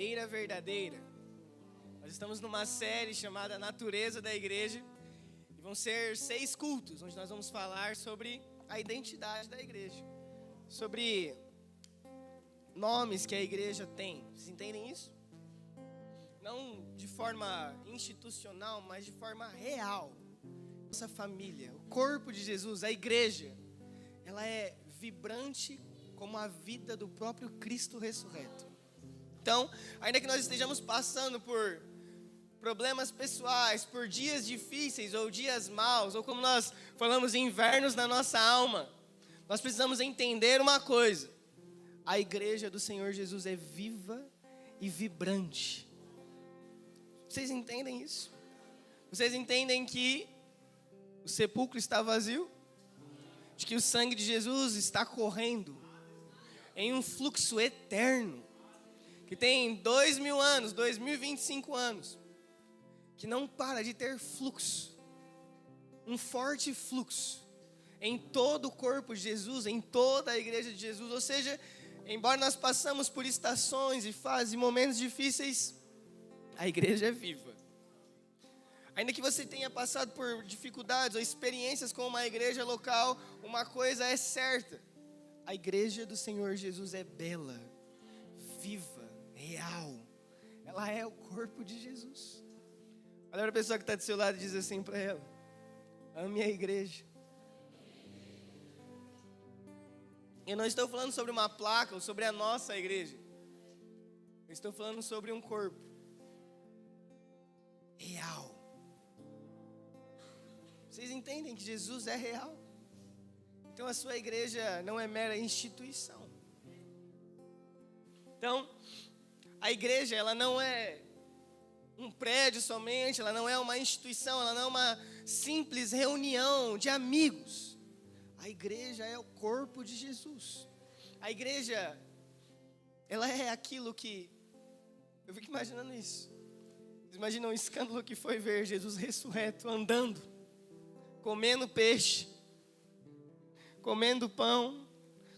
Verdadeira. Nós estamos numa série chamada Natureza da Igreja e vão ser 6 cultos, onde nós vamos falar sobre a identidade da igreja, sobre nomes que a igreja tem. Vocês entendem isso? Não de forma institucional, mas de forma real. Nossa família, o corpo de Jesus, a igreja, ela é vibrante como a vida do próprio Cristo ressurreto. Então, ainda que nós estejamos passando por problemas pessoais, por dias difíceis ou dias maus, ou como nós falamos, invernos na nossa alma, nós precisamos entender uma coisa: a igreja do Senhor Jesus é viva e vibrante. Vocês entendem isso? Vocês entendem que o sepulcro está vazio? De que o sangue de Jesus está correndo em um fluxo eterno, que tem 2000 anos, 2025 anos, que não para de ter fluxo, um forte fluxo, em todo o corpo de Jesus, em toda a igreja de Jesus. Ou seja, embora nós passamos por estações e fases e momentos difíceis, a igreja é viva. Ainda que você tenha passado por dificuldades ou experiências com uma igreja local, uma coisa é certa: a igreja do Senhor Jesus é bela, viva, real. Ela é o corpo de Jesus. Olha para a pessoa que está do seu lado e diz assim para ela: ame a igreja. Eu não estou falando sobre uma placa ou sobre a nossa igreja. Eu estou falando sobre um corpo real. Vocês entendem que Jesus é real? Então a sua igreja não é mera instituição. Então, a igreja, ela não é um prédio somente, ela não é uma instituição, ela não é uma simples reunião de amigos. A igreja é o corpo de Jesus. A igreja, ela é aquilo que... Eu fico imaginando isso. Vocês imaginam o escândalo que foi ver Jesus ressurreto, andando, comendo peixe, comendo pão,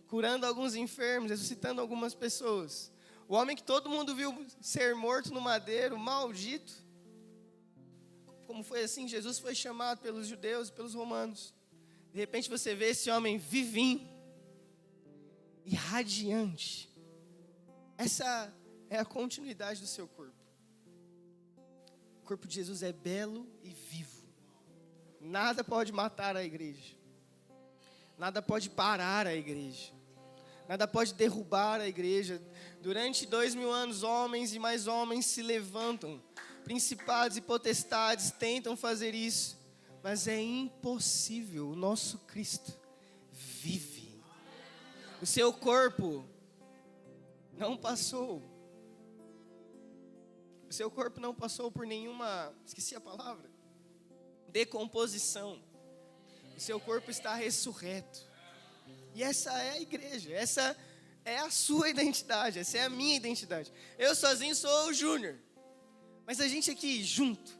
curando alguns enfermos, ressuscitando algumas pessoas. O homem que todo mundo viu ser morto no madeiro, maldito. Como foi assim, Jesus foi chamado pelos judeus e pelos romanos. De repente você vê esse homem vivinho e radiante. Essa é a continuidade do seu corpo. O corpo de Jesus é belo e vivo. Nada pode matar a igreja. Nada pode parar a igreja. Nada pode derrubar a igreja. Durante 2000 anos, homens e mais homens se levantam. Principados e potestades tentam fazer isso. Mas é impossível. O nosso Cristo vive. O seu corpo não passou. O seu corpo não passou por nenhuma... Esqueci a palavra. Decomposição. O seu corpo está ressurreto. E essa é a igreja, essa é a sua identidade, essa é a minha identidade. Eu sozinho sou o Júnior, mas a gente aqui junto,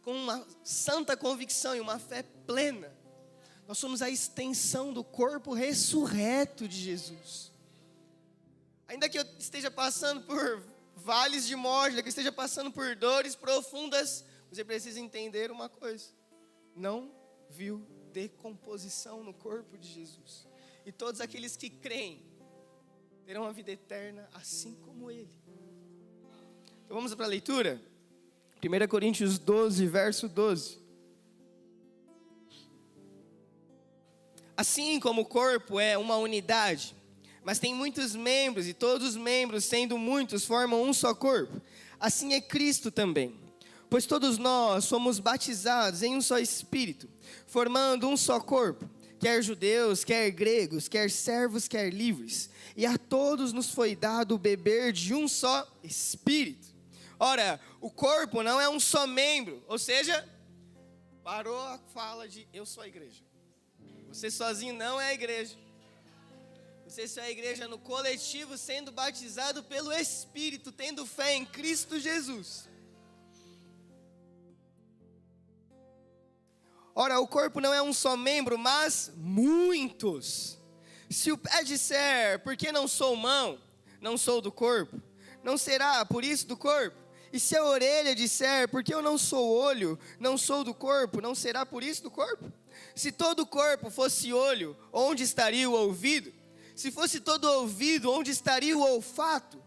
com uma santa convicção e uma fé plena, nós somos a extensão do corpo ressurreto de Jesus. Ainda que eu esteja passando por vales de morte, ainda que eu esteja passando por dores profundas, você precisa entender uma coisa: não viu decomposição no corpo de Jesus. E todos aqueles que creem terão a vida eterna assim como Ele. Então vamos para a leitura? 1 Coríntios 12, verso 12. Assim como o corpo é uma unidade, mas tem muitos membros, e todos os membros, sendo muitos, formam um só corpo, assim é Cristo também. Pois todos nós somos batizados em um só Espírito, formando um só corpo, quer judeus, quer gregos, quer servos, quer livres, e a todos nos foi dado beber de um só Espírito. Ora, o corpo não é um só membro, ou seja, parou a fala de eu sou a igreja. Você sozinho não é a igreja. Você só é a igreja no coletivo, sendo batizado pelo Espírito, tendo fé em Cristo Jesus. Ora, o corpo não é um só membro, mas muitos. Se o pé disser, porque não sou mão, não sou do corpo, não será por isso do corpo? E se a orelha disser, porque eu não sou olho, não sou do corpo, não será por isso do corpo? Se todo o corpo fosse olho, onde estaria o ouvido? Se fosse todo ouvido, onde estaria o olfato?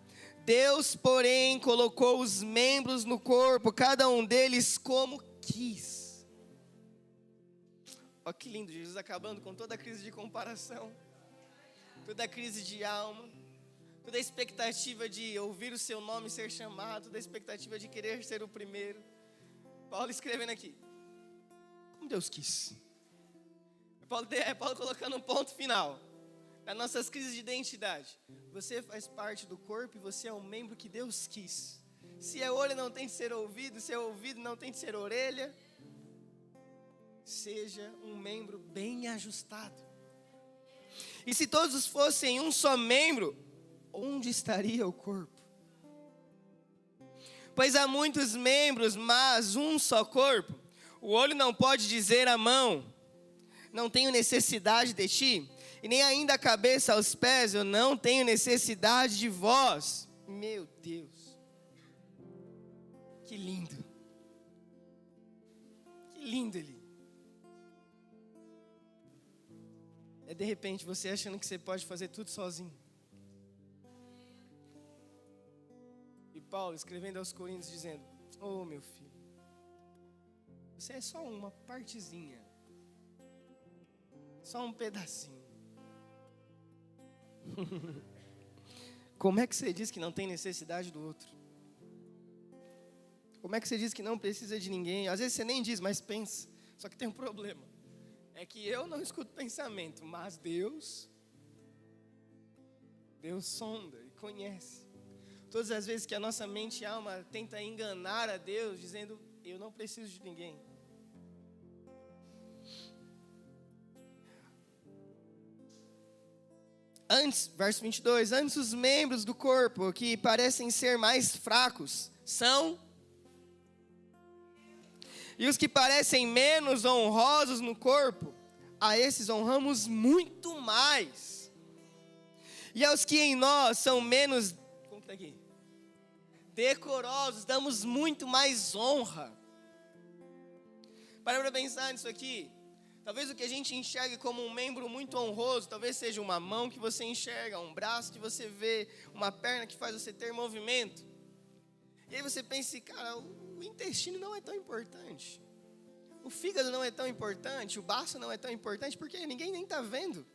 Deus, porém, colocou os membros no corpo, cada um deles como quis. Olha que lindo, Jesus acabando com toda a crise de comparação, toda a crise de alma, toda a expectativa de ouvir o seu nome ser chamado, toda a expectativa de querer ser o primeiro. Paulo escrevendo aqui, como Deus quis. Paulo colocando um ponto final nas nossas crises de identidade. Você faz parte do corpo e você é um membro que Deus quis. Se é olho, não tem de ser ouvido. Se é ouvido, não tem de ser orelha. Seja um membro bem ajustado. E se todos fossem um só membro, onde estaria o corpo? Pois há muitos membros, mas um só corpo. O olho não pode dizer à mão, não tenho necessidade de ti, e nem ainda a cabeça aos pés, eu não tenho necessidade de vós. Meu Deus, que lindo, que lindo ele. É de repente você achando que você pode fazer tudo sozinho. E Paulo escrevendo aos Coríntios dizendo, oh meu filho, você é só uma partezinha, só um pedacinho. Como é que você diz que não tem necessidade do outro? Como é que você diz que não precisa de ninguém? Às vezes você nem diz, mas pensa. Só que tem um problema. É que eu não escuto pensamento, mas Deus sonda e conhece. Todas as vezes que a nossa mente e alma tenta enganar a Deus, dizendo, eu não preciso de ninguém. Antes, verso 22, antes os membros do corpo que parecem ser mais fracos são, e os que parecem menos honrosos no corpo, a esses honramos muito mais. E aos que em nós são menos, como está aqui? Decorosos, damos muito mais honra. Para pensar nisso aqui. Talvez o que a gente enxergue como um membro muito honroso, talvez seja uma mão que você enxerga, um braço que você vê, uma perna que faz você ter movimento. E aí você pensa, cara, o intestino não é tão importante. O fígado não é tão importante, o baço não é tão importante, porque ninguém nem está vendo.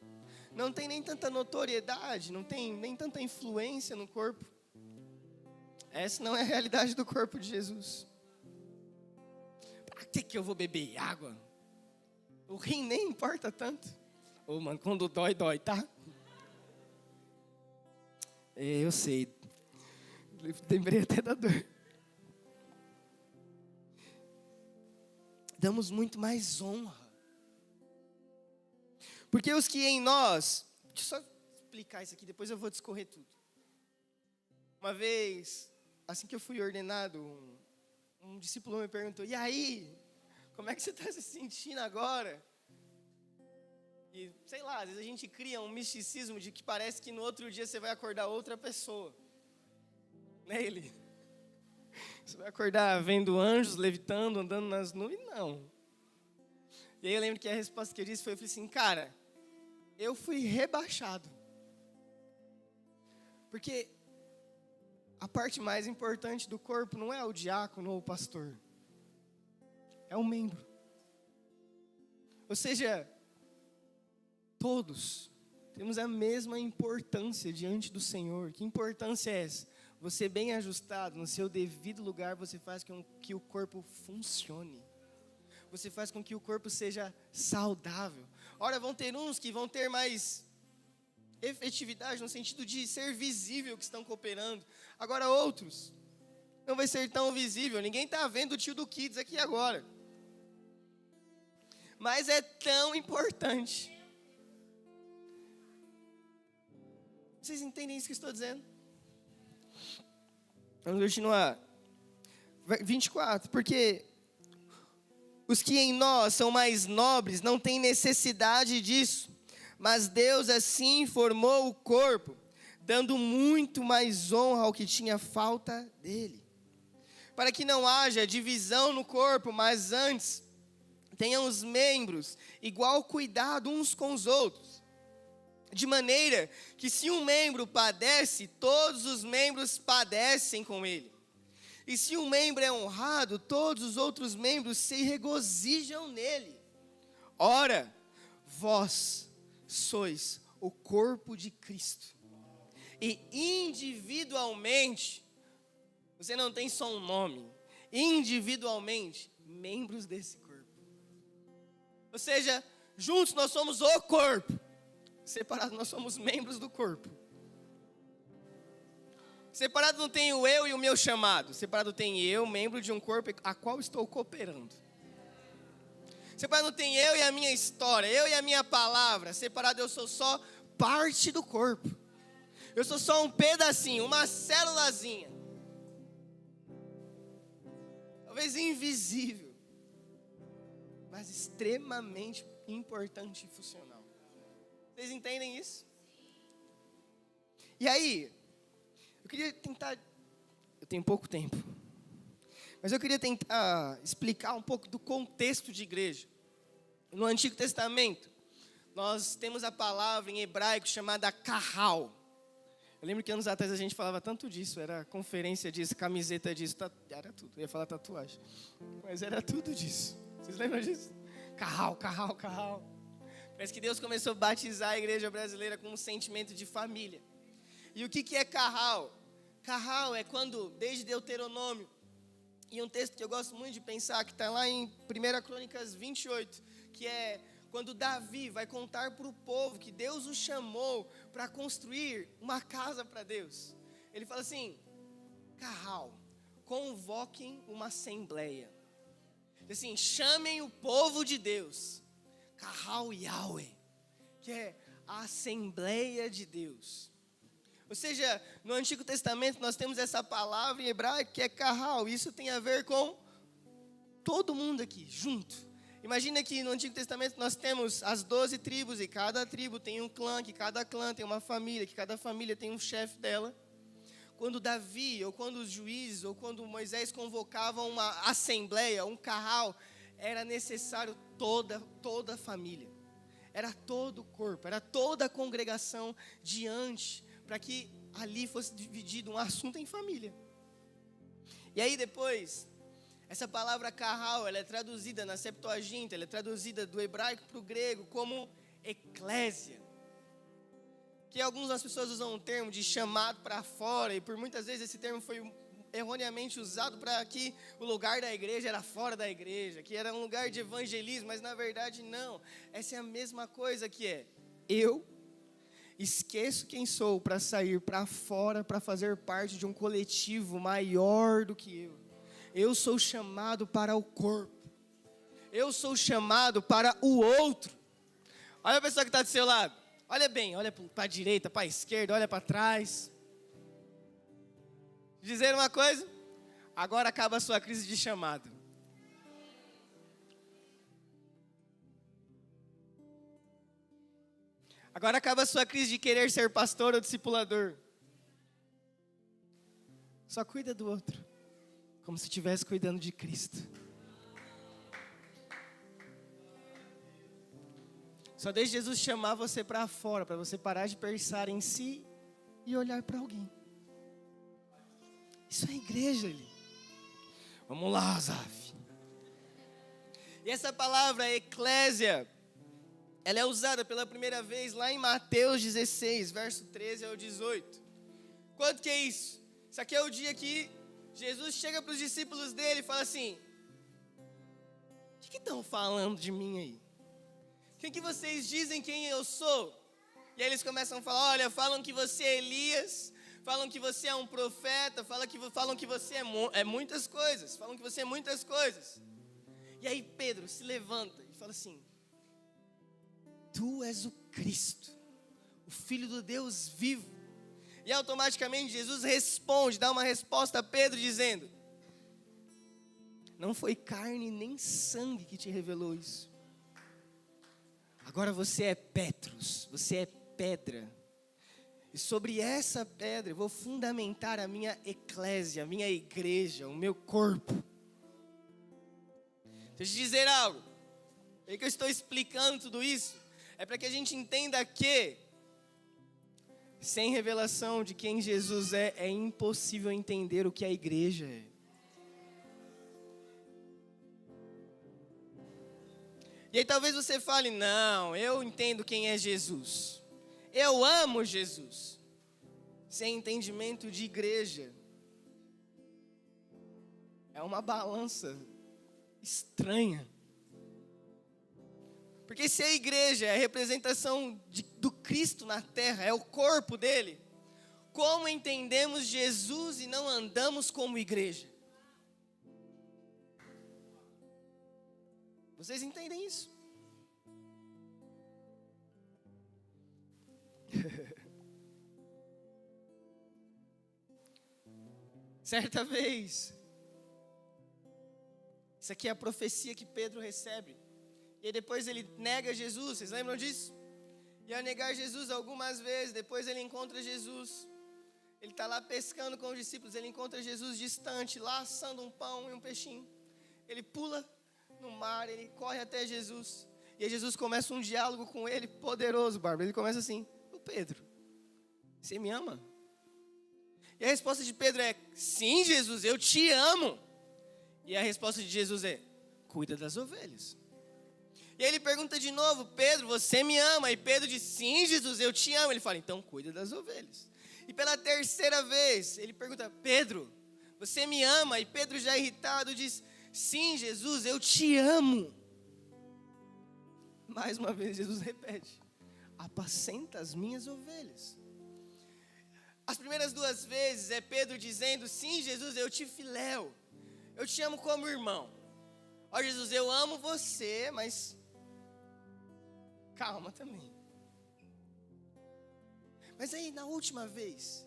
Não tem nem tanta notoriedade, não tem nem tanta influência no corpo. Essa não é a realidade do corpo de Jesus. Para que eu vou beber água? O rim nem importa tanto. Ô, mano, quando dói, dói, tá? Eu sei. Lembrei até da dor. Damos muito mais honra. Porque os que em nós... Deixa eu só explicar isso aqui, depois eu vou discorrer tudo. Uma vez, assim que eu fui ordenado, um discípulo me perguntou, e aí, como é que você está se sentindo agora? E, sei lá, às vezes a gente cria um misticismo de que parece que no outro dia você vai acordar outra pessoa. Né, ele? Você vai acordar vendo anjos levitando, andando nas nuvens? Não. E aí eu lembro que a resposta que eu disse foi, eu falei assim, cara, eu fui rebaixado. Porque a parte mais importante do corpo não é o diácono ou o pastor. É o membro. Ou seja, todos temos a mesma importância diante do Senhor. Que importância é essa? Você bem ajustado, no seu devido lugar, você faz com que o corpo funcione. Você faz com que o corpo seja saudável. Ora, vão ter uns que vão ter mais efetividade no sentido de ser visível que estão cooperando. Agora outros, não vai ser tão visível. Ninguém está vendo o tio do Kids aqui agora. Mas é tão importante. Vocês entendem isso que eu estou dizendo? Vamos continuar. 24. Porque os que em nós são mais nobres não têm necessidade disso. Mas Deus assim formou o corpo, dando muito mais honra ao que tinha falta dele. Para que não haja divisão no corpo, mas antes tenham os membros igual cuidado uns com os outros. De maneira que se um membro padece, todos os membros padecem com ele. E se um membro é honrado, todos os outros membros se regozijam nele. Ora, vós sois o corpo de Cristo. E individualmente, você não tem só um nome, individualmente, membros desse corpo. Ou seja, juntos nós somos o corpo, separados nós somos membros do corpo. Separado não tem o eu e o meu chamado, separado tem eu, membro de um corpo a qual estou cooperando. Separado não tem eu e a minha história, eu e a minha palavra, separado eu sou só parte do corpo. Eu sou só um pedacinho, uma célulazinha. Talvez invisível, mas extremamente importante e funcional. Vocês entendem isso? E aí, eu queria tentar, eu tenho pouco tempo, mas eu queria tentar explicar um pouco do contexto de igreja. No Antigo Testamento, nós temos a palavra em hebraico chamada kahal. Eu lembro que anos atrás a gente falava tanto disso, era conferência disso, camiseta disso, era tudo. Eu ia falar tatuagem, mas era tudo disso. Vocês lembram disso? Kahal, kahal, kahal. Parece que Deus começou a batizar a igreja brasileira com um sentimento de família. E o que é kahal? Kahal é quando, desde Deuteronômio, e um texto que eu gosto muito de pensar, que está lá em 1 Crônicas 28, que é quando Davi vai contar para o povo que Deus o chamou para construir uma casa para Deus. Ele fala assim, kahal, convoquem uma assembleia. Assim, chamem o povo de Deus. Kahal Yahweh, que é a Assembleia de Deus. Ou seja, no Antigo Testamento nós temos essa palavra em hebraico que é kahal. Isso tem a ver com todo mundo aqui, junto. Imagina que no Antigo Testamento nós temos as 12 tribos, e cada tribo tem um clã, que cada clã tem uma família, que cada família tem um chefe dela. Quando Davi, ou quando os juízes, ou quando Moisés convocavam uma assembleia, um kahal, era necessário toda a família. Era todo o corpo, era toda a congregação diante, para que ali fosse dividido um assunto em família. E aí depois, essa palavra kahal, ela é traduzida na Septuaginta, ela é traduzida do hebraico para o grego como eclésia. Que algumas das pessoas usam um termo de chamado para fora, e por muitas vezes esse termo foi erroneamente usado para que o lugar da igreja era fora da igreja, que era um lugar de evangelismo, mas na verdade não. Essa é a mesma coisa que é, eu esqueço quem sou para sair para fora, para fazer parte de um coletivo maior do que eu. Eu sou chamado para o corpo. Eu sou chamado para o outro. Olha a pessoa que está do seu lado. Olha bem, olha para a direita, para a esquerda, olha para trás. Dizer uma coisa, agora acaba a sua crise de chamado. Agora acaba a sua crise de querer ser pastor ou discipulador. Só cuida do outro, como se estivesse cuidando de Cristo. Só deixe Jesus chamar você para fora, para você parar de pensar em si e olhar para alguém. Isso é igreja ali. Vamos lá, Zaf. E essa palavra eclésia, ela é usada pela primeira vez lá em Mateus 16, verso 13 ao 18. Quanto que é isso? Isso aqui é o dia que Jesus chega para os discípulos dele e fala assim: o que estão falando de mim aí? Quem que vocês dizem quem eu sou? E aí eles começam a falar, olha, falam que você é Elias, falam que você é um profeta, falam que você é muitas coisas, falam que você é muitas coisas. E aí Pedro se levanta e fala assim: tu és o Cristo, o Filho do Deus vivo. E automaticamente Jesus responde, dá uma resposta a Pedro dizendo: não foi carne nem sangue que te revelou isso. Agora você é Petros, você é pedra. E sobre essa pedra eu vou fundamentar a minha eclésia, a minha igreja, o meu corpo. Deixa eu te dizer algo. Por que eu estou explicando tudo isso? É para que a gente entenda que, sem revelação de quem Jesus é impossível entender o que a igreja é. E aí talvez você fale, não, eu entendo quem é Jesus. Eu amo Jesus. Sem entendimento de igreja. É uma balança estranha. Porque se a igreja é a representação do Cristo na terra, é o corpo dele, como entendemos Jesus e não andamos como igreja? Vocês entendem isso? Certa vez, isso aqui é a profecia que Pedro recebe. E aí depois ele nega Jesus, vocês lembram disso? E ao negar Jesus algumas vezes, depois ele encontra Jesus. Ele está lá pescando com os discípulos, ele encontra Jesus distante, lá assando um pão e um peixinho. Ele pula no mar, ele corre até Jesus. E aí Jesus começa um diálogo com ele, poderoso, Bárbara. Ele começa assim, ô Pedro, você me ama? E a resposta de Pedro é, sim Jesus, eu te amo. E a resposta de Jesus é, cuida das ovelhas. E aí ele pergunta de novo, Pedro, você me ama? E Pedro diz, sim Jesus, eu te amo. Ele fala, então cuida das ovelhas. E pela terceira vez, ele pergunta, Pedro, você me ama? E Pedro já irritado diz, sim Jesus, eu te amo. Mais uma vez Jesus repete, apacenta as minhas ovelhas. As primeiras duas vezes é Pedro dizendo, sim Jesus, eu te filéu, eu te amo como irmão. Ó Jesus, eu amo você, mas calma também. Mas aí na última vez,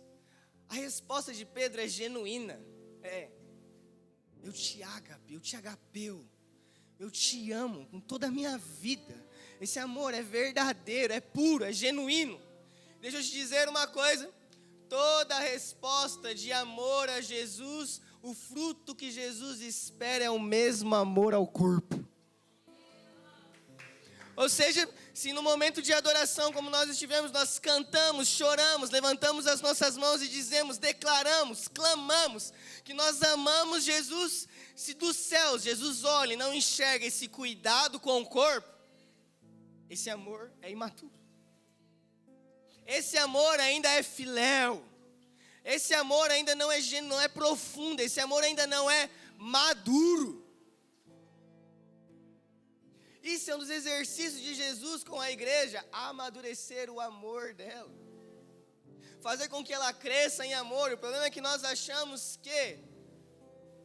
a resposta de Pedro é genuína. Eu te agapeu, eu te amo com toda a minha vida. Esse amor é verdadeiro, é puro, é genuíno. Deixa eu te dizer uma coisa. Toda resposta de amor a Jesus, o fruto que Jesus espera é o mesmo amor ao corpo. Ou seja, se no momento de adoração, como nós estivemos, nós cantamos, choramos, levantamos as nossas mãos e dizemos, declaramos, clamamos, que nós amamos Jesus, se dos céus Jesus olha e não enxerga esse cuidado com o corpo, esse amor é imaturo. Esse amor ainda é filéu. Esse amor ainda não é profundo. Esse amor ainda não é maduro. Isso é um dos exercícios de Jesus com a igreja. Amadurecer o amor dela. Fazer com que ela cresça em amor. O problema é que nós achamos que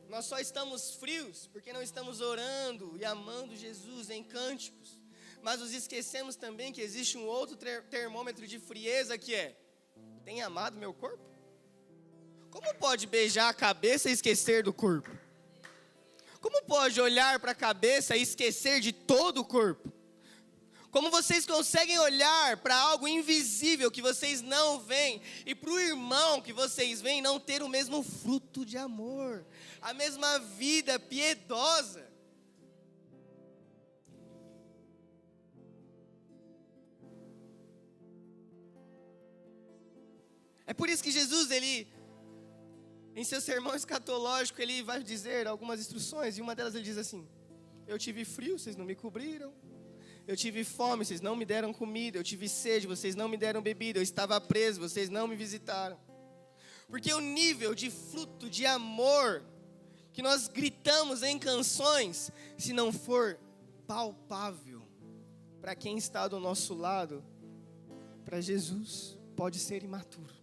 nós só estamos frios porque não estamos orando e amando Jesus em cânticos. Mas nos esquecemos também que existe um outro termômetro de frieza que é, tem amado meu corpo? Como pode beijar a cabeça e esquecer do corpo? Como pode olhar para a cabeça e esquecer de todo o corpo? Como vocês conseguem olhar para algo invisível que vocês não veem e para o irmão que vocês veem não ter o mesmo fruto de amor, a mesma vida piedosa? É por isso que Jesus, em seu sermão escatológico, ele vai dizer algumas instruções, e uma delas ele diz assim, eu tive frio, vocês não me cobriram, eu tive fome, vocês não me deram comida, eu tive sede, vocês não me deram bebida, eu estava preso, vocês não me visitaram. Porque o nível de fruto de amor que nós gritamos em canções, se não for palpável para quem está do nosso lado, para Jesus, pode ser imaturo.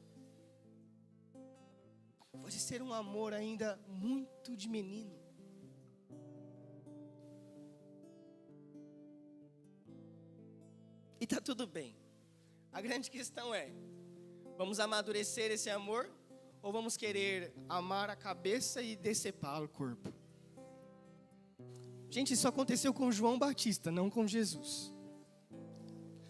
Pode ser um amor ainda muito de menino. E está tudo bem. A grande questão é, vamos amadurecer esse amor ou vamos querer amar a cabeça e decepar o corpo? Gente, isso aconteceu com João Batista, não com Jesus.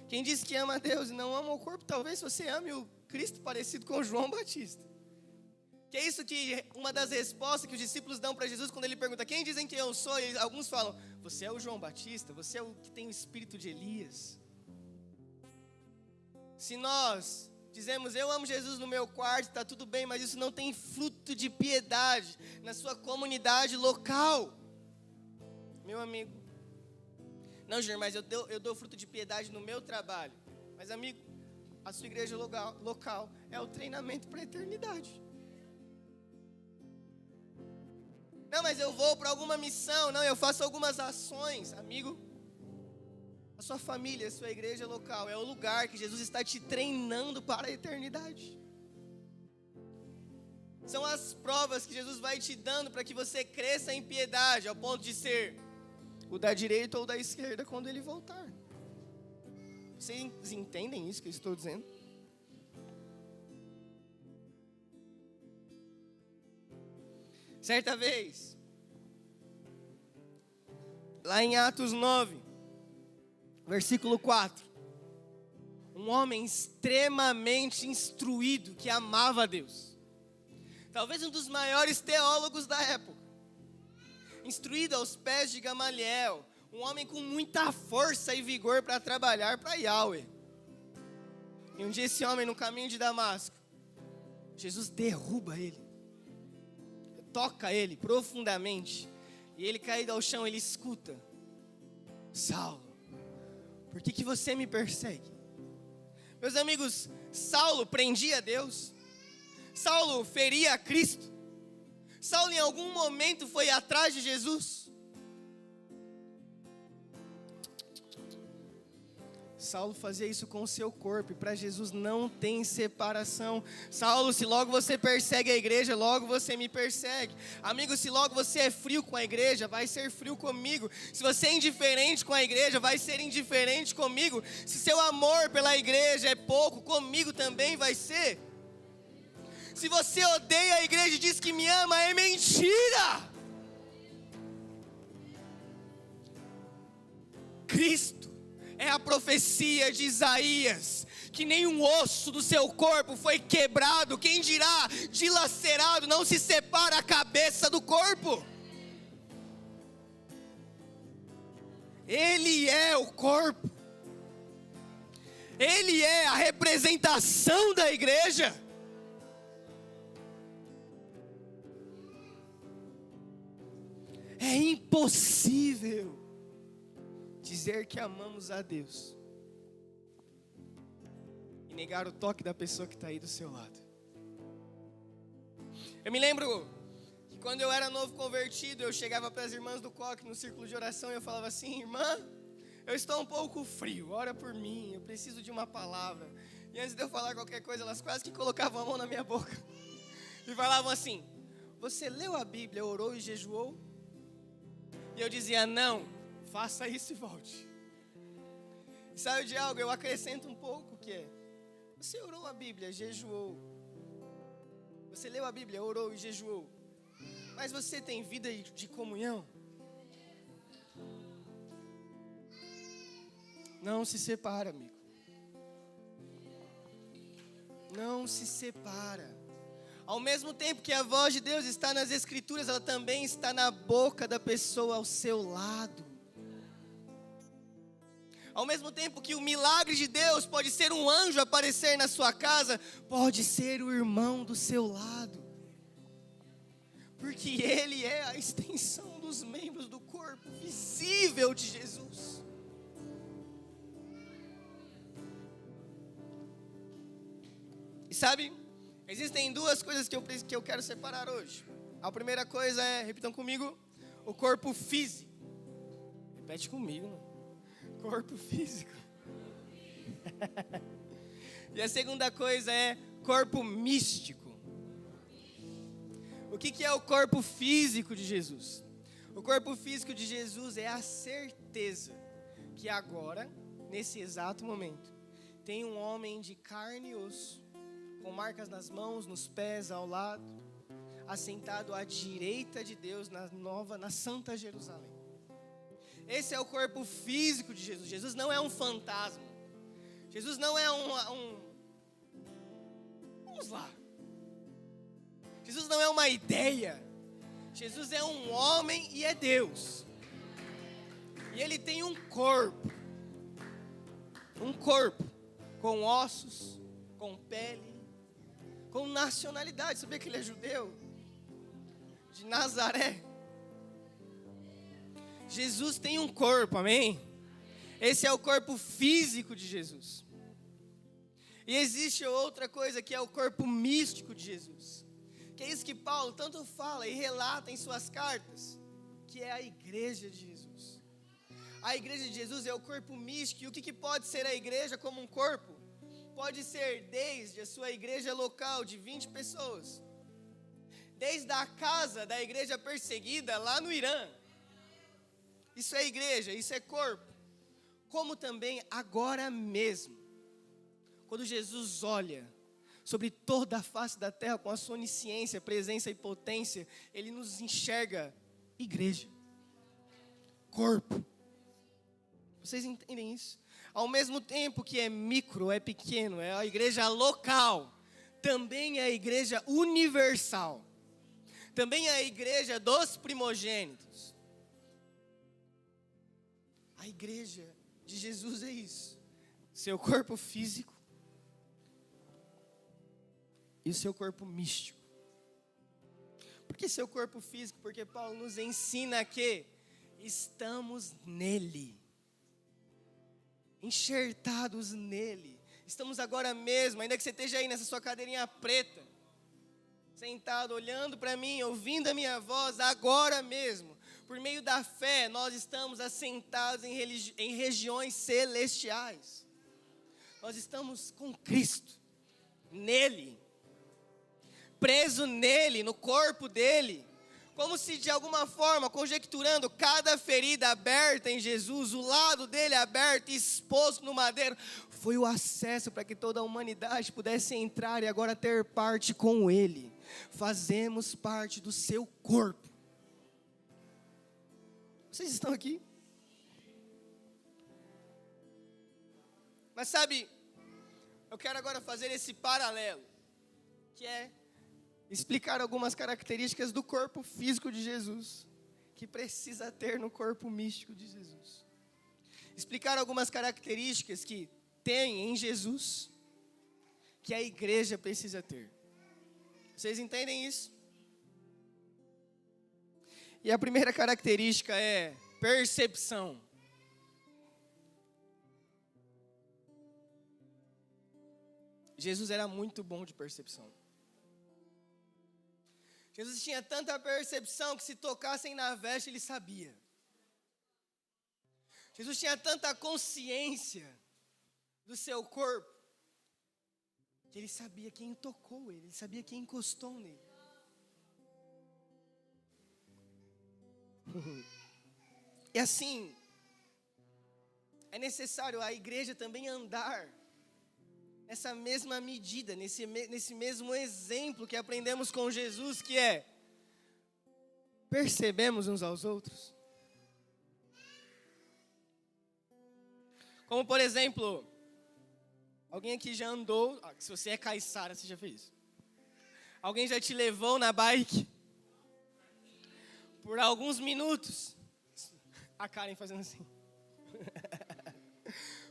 Quem diz que ama a Deus e não ama o corpo, talvez você ame o Cristo parecido com João Batista. Que é isso que uma das respostas que os discípulos dão para Jesus quando ele pergunta: quem dizem que eu sou? E alguns falam: você é o João Batista, você é o que tem o espírito de Elias. Se nós dizemos: eu amo Jesus no meu quarto, está tudo bem, mas isso não tem fruto de piedade na sua comunidade local, meu amigo. Não, Júnior, mas eu dou fruto de piedade no meu trabalho. Mas, amigo, a sua igreja local é o treinamento para a eternidade. Não, mas eu vou para alguma missão, não, eu faço algumas ações. Amigo, a sua família, a sua igreja local é o lugar que Jesus está te treinando para a eternidade. São as provas que Jesus vai te dando para que você cresça em piedade, ao ponto de ser o da direita ou da esquerda quando ele voltar. Vocês entendem isso que eu estou dizendo? Certa vez, lá em Atos 9, versículo 4, um homem extremamente instruído, que amava a Deus, talvez um dos maiores teólogos da época, instruído aos pés de Gamaliel, um homem com muita força e vigor para trabalhar para Yahweh. E um dia esse homem no caminho de Damasco, Jesus derruba ele, toca ele profundamente, e ele caído ao chão, ele escuta: Saulo, por que você me persegue? Meus amigos, Saulo prendia a Deus, Saulo feria a Cristo, Saulo em algum momento foi atrás de Jesus. Saulo fazia isso com o seu corpo, e para Jesus não tem separação. Saulo, se logo você persegue a igreja, logo você me persegue. Amigo, se logo você é frio com a igreja, vai ser frio comigo. Se você é indiferente com a igreja, vai ser indiferente comigo. Se seu amor pela igreja é pouco, comigo também vai ser. Se você odeia a igreja e diz que me ama, é mentira. Cristo é a profecia de Isaías, que nenhum osso do seu corpo foi quebrado, quem dirá dilacerado, não se separa a cabeça do corpo. Ele é o corpo, ele é a representação da igreja. É impossível dizer que amamos a Deus e negar o toque da pessoa que está aí do seu lado. Eu me lembro que quando eu era novo convertido, eu chegava para as irmãs do coque no círculo de oração e eu falava assim: irmã, eu estou um pouco frio, ora por mim, eu preciso de uma palavra. E antes de eu falar qualquer coisa, elas quase que colocavam a mão na minha boca e falavam assim: você leu a Bíblia, orou e jejuou? E eu dizia: não, faça isso e volte. E sabe de algo? Eu acrescento um pouco, que é: você orou a Bíblia, jejuou. Você leu a Bíblia, orou e jejuou. Mas você tem vida de comunhão? Não se separa, amigo. Não se separa. Ao mesmo tempo que a voz de Deus está nas Escrituras, ela também está na boca da pessoa ao seu lado. Ao mesmo tempo que o milagre de Deus pode ser um anjo aparecer na sua casa, pode ser o irmão do seu lado. Porque ele é a extensão dos membros do corpo visível de Jesus. E sabe, existem duas coisas que eu quero separar hoje. A primeira coisa é, repitam comigo, o corpo físico. Repete comigo, mano. Corpo físico. E a segunda coisa é corpo místico. O que é o corpo físico de Jesus? O corpo físico de Jesus é a certeza que agora, nesse exato momento, tem um homem de carne e osso, com marcas nas mãos, nos pés, ao lado, assentado à direita de Deus na Santa Jerusalém. Esse é o corpo físico de Jesus. Jesus não é um fantasma. Jesus não é Vamos lá. Jesus não é uma ideia. Jesus é um homem e é Deus. E ele tem um corpo. Um corpo com ossos, com pele, com nacionalidade. Sabia que ele é judeu? De Nazaré. Jesus tem um corpo, amém? Esse é o corpo físico de Jesus. E existe outra coisa que é o corpo místico de Jesus. Que é isso que Paulo tanto fala e relata em suas cartas, que é a igreja de Jesus. A igreja de Jesus é o corpo místico. E o que pode ser a igreja como um corpo? Pode ser desde a sua igreja local de 20 pessoas, desde a casa da igreja perseguida lá no Irã. Isso é igreja, isso é corpo. Como também agora mesmo, quando Jesus olha sobre toda a face da terra com a sua onisciência, presença e potência, ele nos enxerga igreja, corpo. Vocês entendem isso? Ao mesmo tempo que é micro, é pequeno, é a igreja local, também é a igreja universal, também é a igreja dos primogênitos. A igreja de Jesus é isso, seu corpo físico e o seu corpo místico. Por que seu corpo físico? Porque Paulo nos ensina que estamos nele, enxertados nele. Estamos agora mesmo, ainda que você esteja aí nessa sua cadeirinha preta, sentado, olhando para mim, ouvindo a minha voz, agora mesmo, por meio da fé, nós estamos assentados em regiões celestiais. Nós estamos com Cristo, nele, preso nele, no corpo dele, como se de alguma forma, conjecturando, cada ferida aberta em Jesus, o lado dele aberto e exposto no madeiro, foi o acesso para que toda a humanidade pudesse entrar e agora ter parte com ele. Fazemos parte do seu corpo. Vocês estão aqui? Mas sabe, eu quero agora fazer esse paralelo, que é explicar algumas características do corpo físico de Jesus, que precisa ter no corpo místico de Jesus. Explicar algumas características que tem em Jesus, que a igreja precisa ter. Vocês entendem isso? E a primeira característica é percepção. Jesus era muito bom de percepção. Jesus tinha tanta percepção que se tocassem na veste ele sabia. Jesus tinha tanta consciência do seu corpo que ele sabia quem tocou ele sabia quem encostou nele. E assim, é necessário a igreja também andar nessa mesma medida, nesse mesmo exemplo que aprendemos com Jesus, que é, percebemos uns aos outros. Como por exemplo, alguém aqui já andou, se você é caiçara, você já fez isso. Alguém já te levou na bike por alguns minutos, a Karen fazendo assim,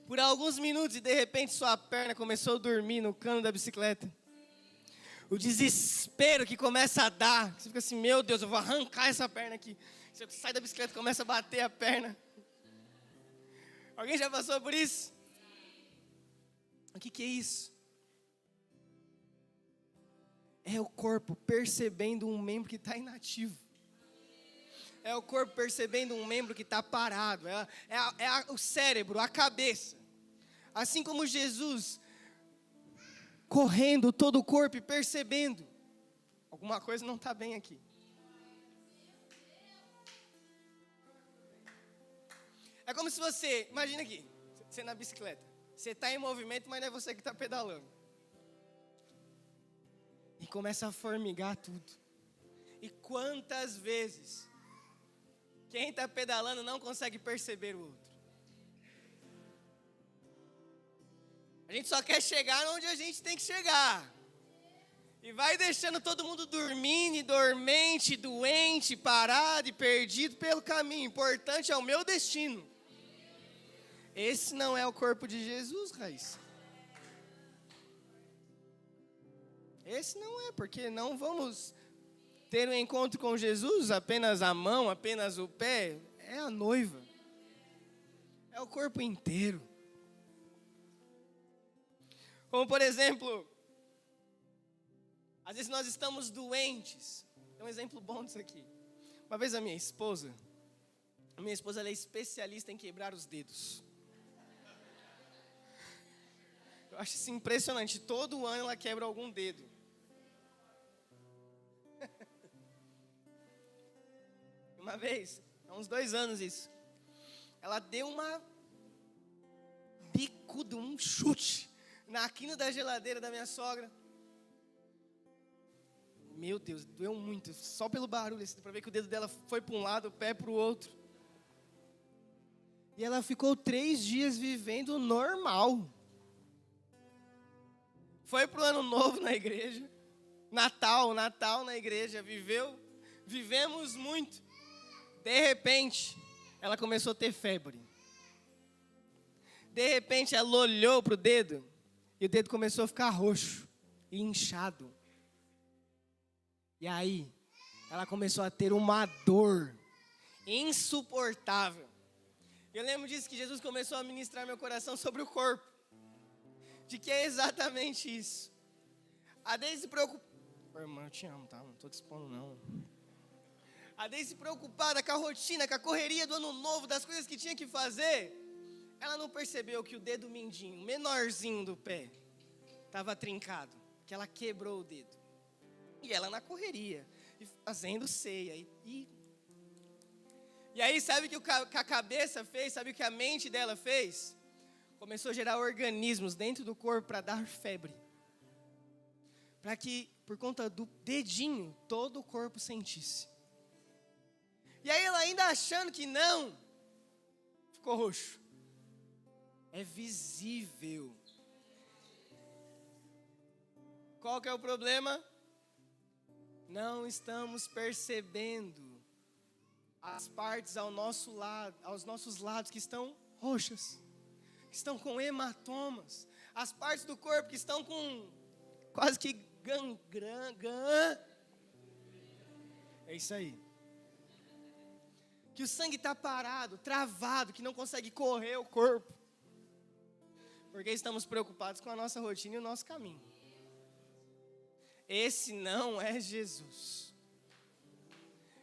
por alguns minutos, e de repente sua perna começou a dormir no cano da bicicleta. O desespero que começa a dar, você fica assim, meu Deus, eu vou arrancar essa perna aqui. Você sai da bicicleta e começa a bater a perna. Alguém já passou por isso? O que é isso? É o corpo percebendo um membro que está inativo. É o corpo percebendo um membro que está parado. O cérebro, a cabeça. Assim como Jesus, correndo todo o corpo e percebendo, alguma coisa não está bem aqui. É como se você, imagina aqui, você na bicicleta. Você está em movimento, mas não é você que está pedalando. E começa a formigar tudo. E quantas vezes quem está pedalando não consegue perceber o outro? A gente só quer chegar onde a gente tem que chegar. E vai deixando todo mundo dormindo, dormente, doente, parado e perdido pelo caminho. Importante é o meu destino. Esse não é o corpo de Jesus, Raíssa. Esse não é, porque não vamos ter um encontro com Jesus, apenas a mão, apenas o pé. É a noiva. É o corpo inteiro. Como por exemplo, às vezes nós estamos doentes. É um exemplo bom disso aqui. Uma vez a minha esposa ela é especialista em quebrar os dedos. Eu acho isso impressionante. Todo ano ela quebra algum dedo. Uma vez, há uns 2 anos isso, ela deu uma bicuda, um chute na quina da geladeira da minha sogra. Meu Deus, doeu muito, só pelo barulho, assim, para ver que o dedo dela foi para um lado, o pé para o outro. E ela ficou 3 dias vivendo normal. Foi pro ano novo na igreja, Natal na igreja, vivemos muito. De repente, ela começou a ter febre. De repente, ela olhou pro dedo e o dedo começou a ficar roxo e inchado. E aí, ela começou a ter uma dor insuportável. Eu lembro disso que Jesus começou a ministrar meu coração sobre o corpo. De que é exatamente isso. A Deise se preocupa. Irmã, eu te amo, tá? Não estou te expondo, não. A Deise se preocupada com a rotina, com a correria do ano novo, das coisas que tinha que fazer. Ela não percebeu que o dedo mindinho, menorzinho do pé, estava trincado. Que ela quebrou o dedo. E ela na correria, e fazendo ceia. E aí, sabe o que a cabeça fez? Sabe o que a mente dela fez? Começou a gerar organismos dentro do corpo para dar febre. Para que, por conta do dedinho, todo o corpo sentisse. E aí ela ainda achando que não, ficou roxo. É visível. Qual que é o problema? Não estamos percebendo as partes aos nossos lados que estão roxas, que estão com hematomas, as partes do corpo que estão com quase que gangrena. É isso aí. Que o sangue está parado, travado, que não consegue correr o corpo. Porque estamos preocupados com a nossa rotina e o nosso caminho. Esse não é Jesus.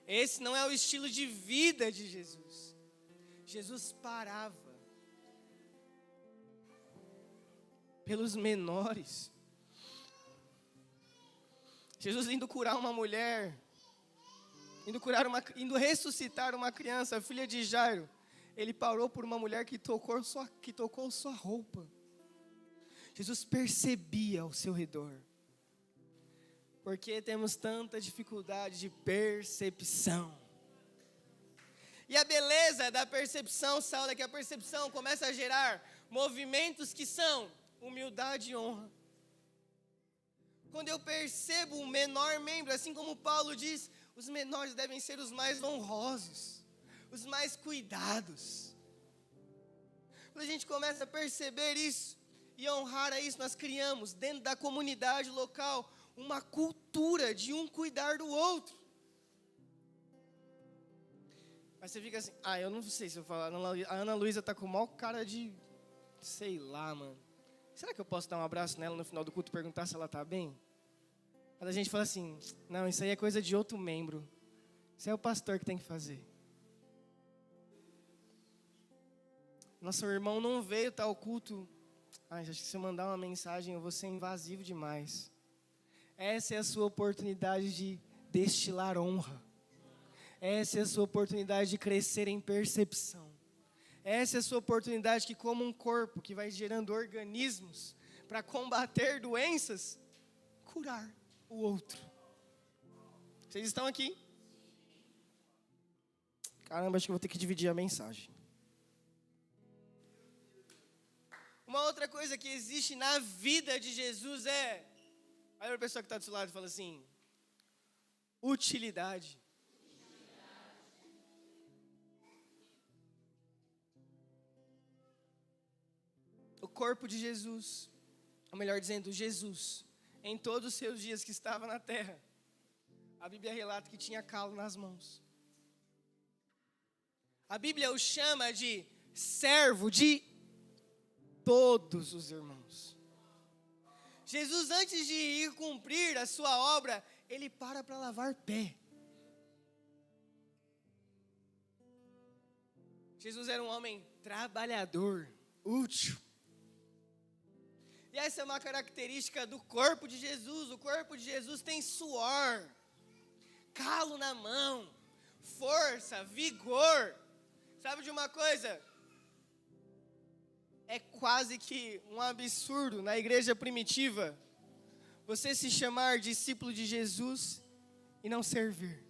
Esse não é o estilo de vida de Jesus. Jesus parava pelos menores. Jesus indo curar uma mulher, indo ressuscitar uma criança, filha de Jairo. Ele parou por uma mulher que tocou sua roupa. Jesus percebia ao seu redor. Porque temos tanta dificuldade de percepção. E a beleza da percepção, Saulo, é que a percepção começa a gerar movimentos que são humildade e honra. Quando eu percebo o menor membro, assim como Paulo diz, os menores devem ser os mais honrosos, os mais cuidados. Quando a gente começa a perceber isso e honrar a isso, nós criamos dentro da comunidade local uma cultura de um cuidar do outro. Mas você fica assim, eu não sei se eu falar, a Ana Luísa tá com o maior cara de, sei lá, mano. Será que eu posso dar um abraço nela no final do culto e perguntar se ela tá bem? Mas a gente fala assim, não, isso aí é coisa de outro membro. Isso é o pastor que tem que fazer. Nosso irmão não veio tal culto. Acho que se eu mandar uma mensagem eu vou ser invasivo demais. Essa é a sua oportunidade de destilar honra. Essa é a sua oportunidade de crescer em percepção. Essa é a sua oportunidade que, como um corpo que vai gerando organismos para combater doenças, curar o outro. Vocês estão aqui? Caramba, acho que eu vou ter que dividir a mensagem. Uma outra coisa que existe na vida de Jesus é Olha para a pessoa que está do seu lado e fala assim: utilidade. O corpo de Jesus, ou melhor dizendo, Jesus, em todos os seus dias que estava na terra, a Bíblia relata que tinha calo nas mãos. A Bíblia o chama de servo de todos os irmãos. Jesus, antes de ir cumprir a sua obra, ele para lavar pé. Jesus era um homem trabalhador, útil. E essa é uma característica do corpo de Jesus. O corpo de Jesus tem suor, calo na mão, força, vigor. Sabe de uma coisa? É quase que um absurdo na igreja primitiva você se chamar discípulo de Jesus e não servir.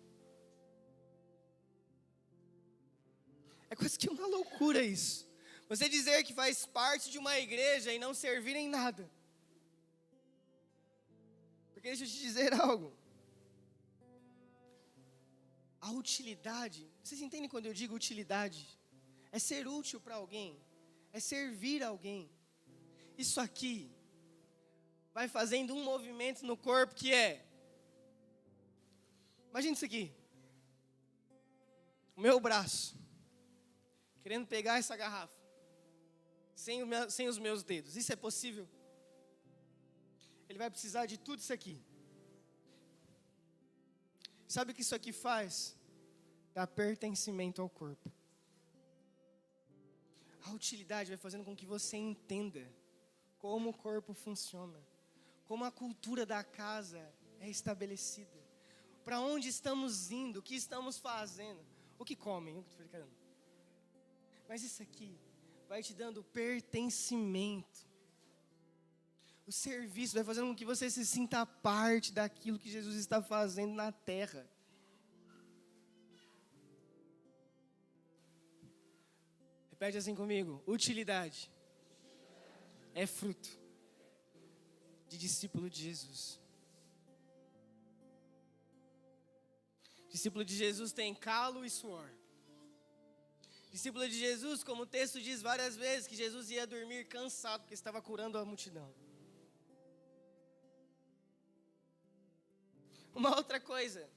É quase que uma loucura isso. Você dizer que faz parte de uma igreja e não servir em nada. Porque deixa eu te dizer algo. A utilidade, vocês entendem quando eu digo utilidade? É ser útil para alguém. É servir alguém. Isso aqui vai fazendo um movimento no corpo que é... Imagina isso aqui. O meu braço querendo pegar essa garrafa sem os meus dedos. Isso é possível? Ele vai precisar de tudo isso aqui. Sabe o que isso aqui faz? Dá pertencimento ao corpo. A utilidade vai fazendo com que você entenda como o corpo funciona, como a cultura da casa é estabelecida, para onde estamos indo, o que estamos fazendo, o que comem, mas isso aqui vai te dando pertencimento. O serviço vai fazendo com que você se sinta parte daquilo que Jesus está fazendo na terra. Repete assim comigo: utilidade é fruto de discípulo de Jesus. Discípulo de Jesus tem calo e suor. Discípulo de Jesus, como o texto diz várias vezes, que Jesus ia dormir cansado porque estava curando a multidão. Uma outra coisa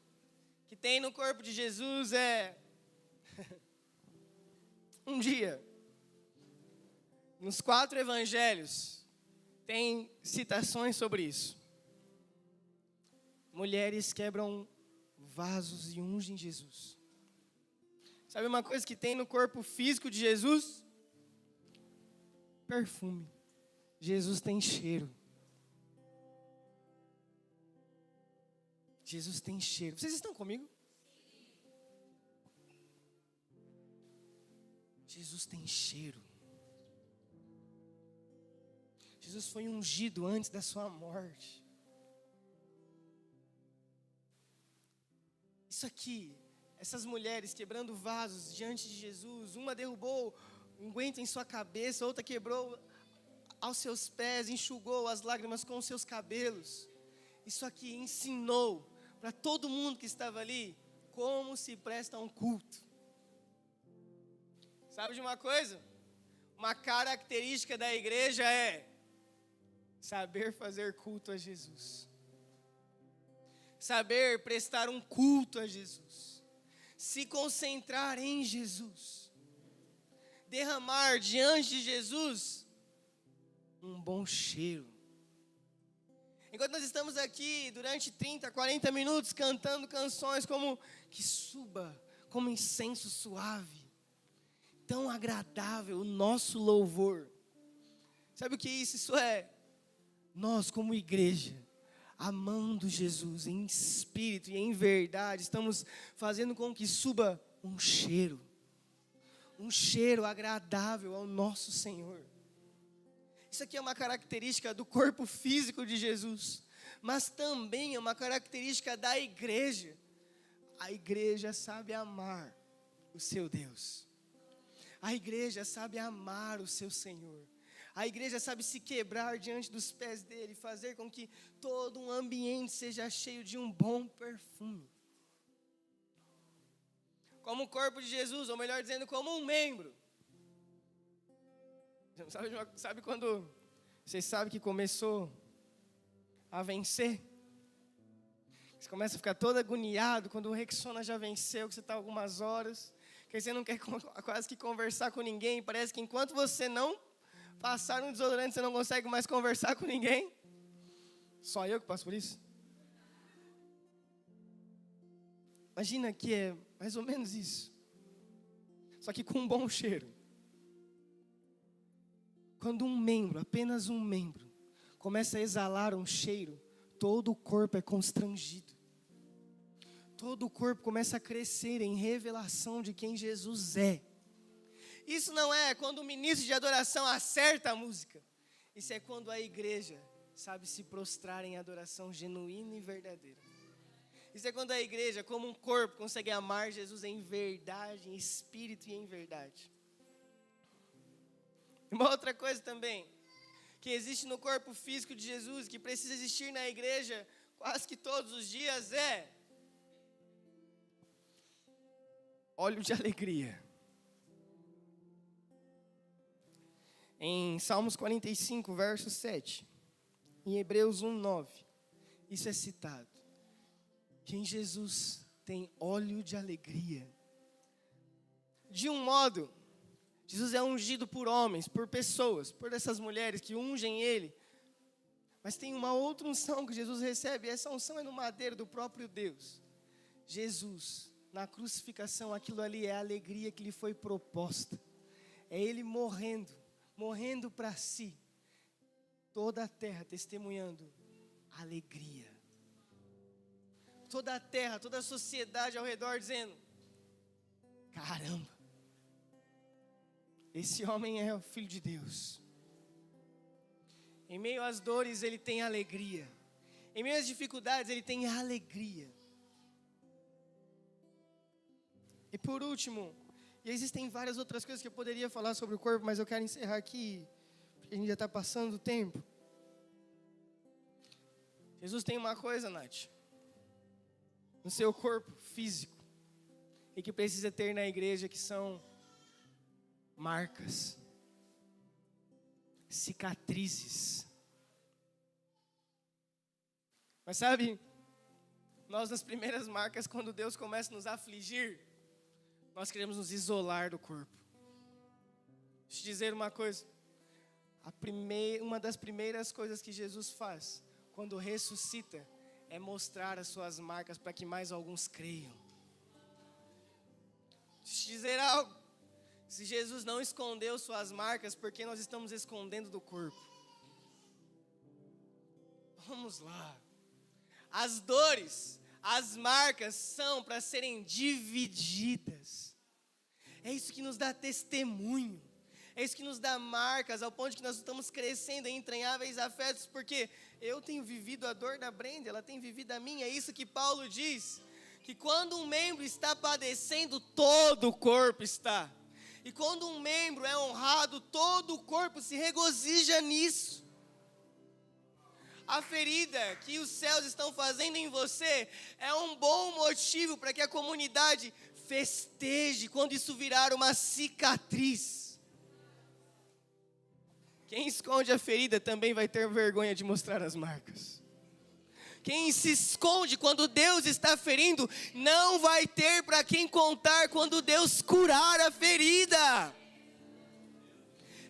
que tem no corpo de Jesus é um dia, nos 4 evangelhos, tem citações sobre isso. Mulheres quebram vasos e ungem Jesus. Sabe uma coisa que tem no corpo físico de Jesus? Perfume. Jesus tem cheiro. Jesus tem cheiro. Vocês estão comigo? Jesus tem cheiro. Jesus foi ungido antes da sua morte. Isso aqui, essas mulheres quebrando vasos diante de Jesus, uma derrubou um unguento em sua cabeça, outra quebrou aos seus pés, enxugou as lágrimas com os seus cabelos. Isso aqui ensinou para todo mundo que estava ali como se presta um culto. Sabe de uma coisa? Uma característica da igreja é saber fazer culto a Jesus. Saber prestar um culto a Jesus. Se concentrar em Jesus. Derramar diante de Jesus um bom cheiro. Enquanto nós estamos aqui durante 30, 40 minutos cantando canções como que suba como incenso suave, tão agradável o nosso louvor. Sabe o que é isso? Isso é nós como igreja, amando Jesus em espírito e em verdade, estamos fazendo com que suba um cheiro agradável ao nosso Senhor. Isso aqui é uma característica do corpo físico de Jesus, mas também é uma característica da igreja. A igreja sabe amar o seu Deus. A igreja sabe amar o seu Senhor. A igreja sabe se quebrar diante dos pés dele, fazer com que todo um ambiente seja cheio de um bom perfume. Como o corpo de Jesus, ou melhor dizendo, como um membro. Sabe quando você sabe que começou a vencer? Você começa a ficar todo agoniado quando o Rexona já venceu, que você está algumas horas, que você não quer quase que conversar com ninguém. Parece que enquanto você não passar no desodorante, você não consegue mais conversar com ninguém. Só eu que passo por isso? Imagina que é mais ou menos isso. Só que com um bom cheiro. Quando um membro, apenas um membro, começa a exalar um cheiro, todo o corpo é constrangido. Todo o corpo começa a crescer em revelação de quem Jesus é. Isso não é quando o ministro de adoração acerta a música. Isso é quando a igreja sabe se prostrar em adoração genuína e verdadeira. Isso é quando a igreja, como um corpo, consegue amar Jesus em verdade, em espírito e em verdade. Uma outra coisa também, que existe no corpo físico de Jesus, que precisa existir na igreja quase que todos os dias, é óleo de alegria. Em Salmos 45, verso 7, em Hebreus 1, 9, isso é citado. Que em Jesus tem óleo de alegria. De um modo, Jesus é ungido por homens, por pessoas, por essas mulheres que ungem Ele. Mas tem uma outra unção que Jesus recebe, e essa unção é no madeiro do próprio Deus. Jesus, na crucificação, aquilo ali é a alegria que lhe foi proposta. É Ele morrendo para si. Toda a terra testemunhando alegria. Toda a terra, toda a sociedade ao redor dizendo: caramba, esse homem é o Filho de Deus. Em meio às dores ele tem alegria. Em meio às dificuldades ele tem alegria. E por último, e existem várias outras coisas que eu poderia falar sobre o corpo, mas eu quero encerrar aqui, porque a gente já está passando o tempo. Jesus tem uma coisa, Nath, no seu corpo físico, e que precisa ter na igreja, que são marcas, cicatrizes. Mas sabe, nós nas primeiras marcas, quando Deus começa a nos afligir, nós queremos nos isolar do corpo. Deixa eu te dizer uma coisa, uma das primeiras coisas que Jesus faz, quando ressuscita, é mostrar as suas marcas para que mais alguns creiam. Deixa eu te dizer algo. Se Jesus não escondeu suas marcas, por que nós estamos escondendo do corpo? Vamos lá. As dores, as marcas são para serem divididas. É isso que nos dá testemunho. É isso que nos dá marcas, ao ponto de que nós estamos crescendo em entranháveis afetos, porque eu tenho vivido a dor da Brenda, ela tem vivido a minha. É isso que Paulo diz, que quando um membro está padecendo, todo o corpo está. E quando um membro é honrado, todo o corpo se regozija nisso. A ferida que os céus estão fazendo em você é um bom motivo para que a comunidade festeje quando isso virar uma cicatriz. Quem esconde a ferida também vai ter vergonha de mostrar as marcas. Quem se esconde quando Deus está ferindo, não vai ter para quem contar quando Deus curar a ferida.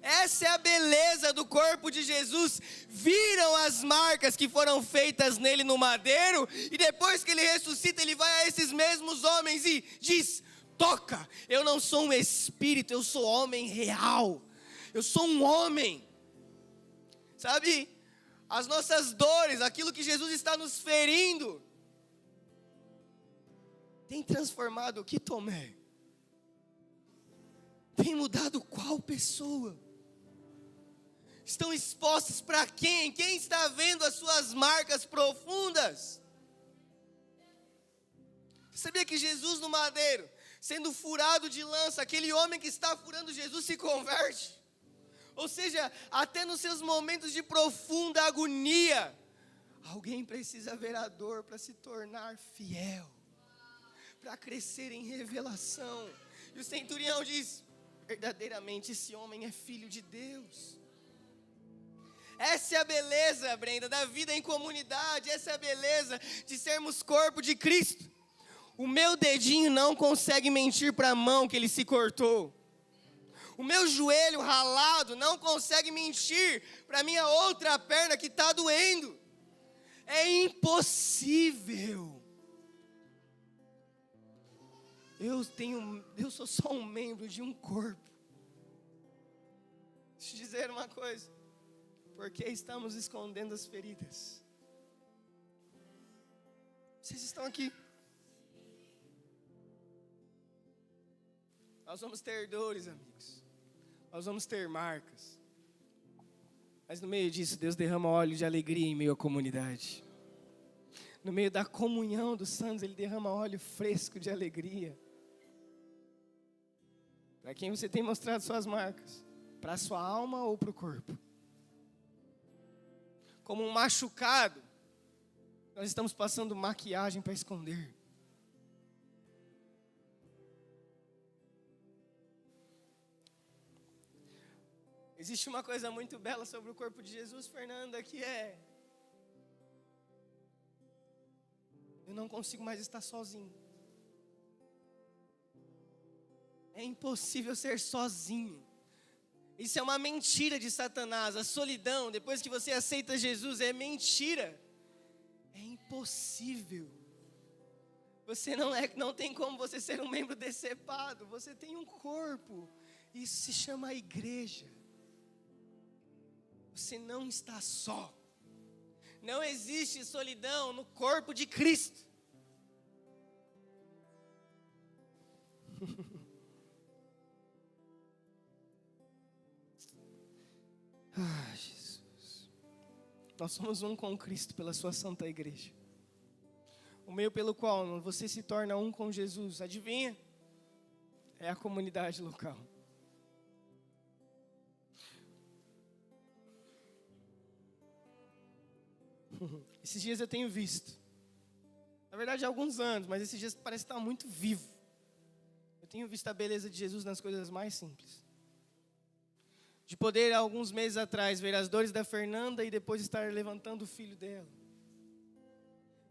Essa é a beleza do corpo de Jesus. Viram as marcas que foram feitas nele no madeiro, e depois que ele ressuscita, ele vai a esses mesmos homens e diz: toca, eu não sou um espírito, eu sou homem real. Eu sou um homem. Sabe, as nossas dores, aquilo que Jesus está nos ferindo, tem transformado o que, Tomé? Tem mudado qual pessoa? Estão expostos para quem? Quem está vendo as suas marcas profundas? Você sabia que Jesus no madeiro, sendo furado de lança, aquele homem que está furando Jesus se converte? Ou seja, até nos seus momentos de profunda agonia, alguém precisa ver a dor para se tornar fiel, para crescer em revelação. E o centurião diz: verdadeiramente esse homem é filho de Deus. Essa é a beleza, Brenda, da vida em comunidade. Essa é a beleza de sermos corpo de Cristo. O meu dedinho não consegue mentir para a mão que ele se cortou. O meu joelho ralado não consegue mentir para a minha outra perna que está doendo. É impossível. Eu sou só um membro de um corpo. Deixa eu te dizer uma coisa. Por que estamos escondendo as feridas? Vocês estão aqui. Nós vamos ter dores, amigos. Nós vamos ter marcas. Mas no meio disso, Deus derrama óleo de alegria em meio à comunidade. No meio da comunhão dos santos, Ele derrama óleo fresco de alegria. Para quem você tem mostrado suas marcas? Para a sua alma ou para o corpo? Como um machucado, nós estamos passando maquiagem para esconder. Existe uma coisa muito bela sobre o corpo de Jesus, Fernanda, que é: eu não consigo mais estar sozinho. É impossível ser sozinho. Isso é uma mentira de Satanás. A solidão, depois que você aceita Jesus, é mentira. É impossível. Você não tem como você ser um membro decepado. Você tem um corpo. Isso se chama a igreja. Você não está só. Não existe solidão no corpo de Cristo. Ah, Jesus. Nós somos um com Cristo pela sua santa igreja. O meio pelo qual você se torna um com Jesus, adivinha? É a comunidade local. Esses dias eu tenho visto, na verdade há alguns anos, mas esses dias parece estar muito vivo. Eu tenho visto a beleza de Jesus nas coisas mais simples. De poder, há alguns meses atrás, ver as dores da Fernanda e depois estar levantando o filho dela.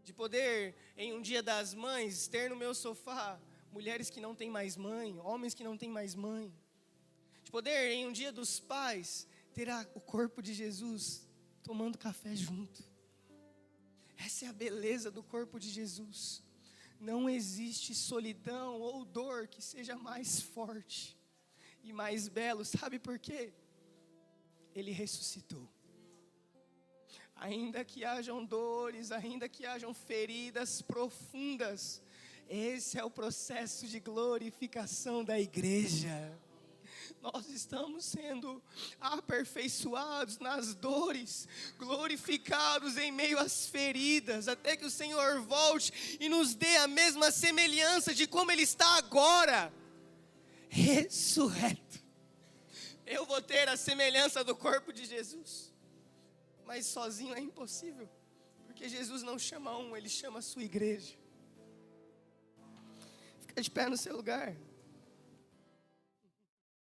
De poder, em um dia das mães, ter no meu sofá mulheres que não têm mais mãe, homens que não têm mais mãe. De poder, em um dia dos pais, ter o corpo de Jesus tomando café junto. Essa é a beleza do corpo de Jesus. Não existe solidão ou dor que seja mais forte e mais belo. Sabe por quê? Ele ressuscitou. Ainda que hajam dores, ainda que hajam feridas profundas, esse é o processo de glorificação da igreja. Nós estamos sendo aperfeiçoados nas dores, glorificados em meio às feridas, até que o Senhor volte e nos dê a mesma semelhança de como Ele está agora, ressurreto. Eu vou ter a semelhança do corpo de Jesus, mas sozinho é impossível, porque Jesus não chama um, Ele chama a sua igreja. Fica de pé no seu lugar.